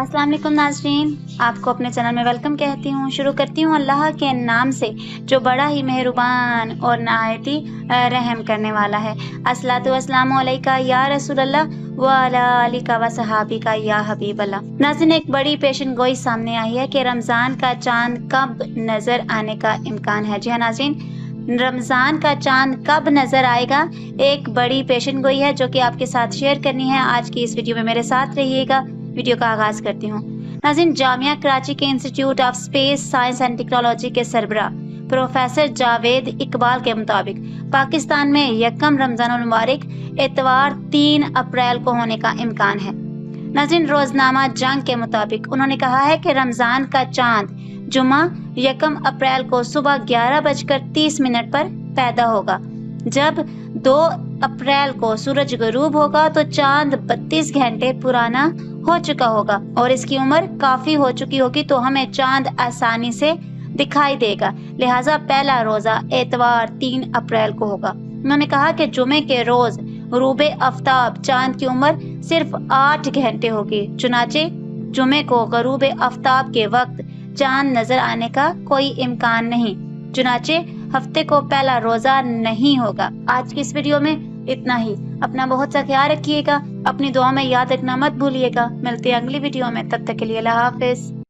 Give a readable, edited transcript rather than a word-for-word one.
अस्सलाम वालेकुम नाज़रीन, आपको अपने चैनल में वेलकम कहती हूँ। शुरू करती हूँ अल्लाह के नाम से जो बड़ा ही मेहरबान और नहायत ही रहम करने वाला है। अस्सलातु वस्सलामु अलैका या रसूल अल्लाह व अला आलिका व सहाबिका या हबीब अल्लाह। नाज़रीन, एक बड़ी पेशन गोई सामने आई है कि रमज़ान का चांद कब नज़र आने का इम्कान है। जी हाँ नाज़रीन, रमज़ान का चांद कब नज़र आएगा, एक बड़ी पेशन गोई है जो कि आपके साथ शेयर करनी है। आज की इस वीडियो में मेरे साथ रहिएगा। वीडियो का आगाज करती हूँ। नाज़रीन, जामिया कराची के institute of space science and technology के सरबराह प्रोफेसर जावेद इकबाल के मुताबिक पाकिस्तान में यकम रमज़ान मुबारक इतवार 3 अप्रैल को होने का इम्कान है। नाज़रीन, रोजनामा जंग के मुताबिक उन्होंने कहा है कि रमज़ान का चांद जुमा यकम अप्रैल को सुबह 11:30 पर पैदा होगा। जब 2 अप्रैल को सूरज गरूब होगा तो चांद 32 घंटे पुराना हो चुका होगा और इसकी उम्र काफी हो चुकी होगी, तो हमें चांद आसानी से दिखाई देगा। लिहाजा पहला रोजा एतवार 3 अप्रैल को होगा। उन्होंने कहा कि जुमे के रोज रूबे आफ्ताब चांद की उम्र सिर्फ 8 घंटे होगी। चुनाचे जुमे को गरूबे आफ्ताब के वक्त चांद नजर आने का कोई इम्कान नहीं। चुनाचे हफ्ते को पहला रोजा नहीं होगा। आज की इस वीडियो में इतना ही। अपना बहुत सा ख्याल रखिएगा, अपनी दुआ में याद रखना मत भूलिएगा। मिलते हैं अगली वीडियो में, तब तक के लिए अल्लाह हाफिज।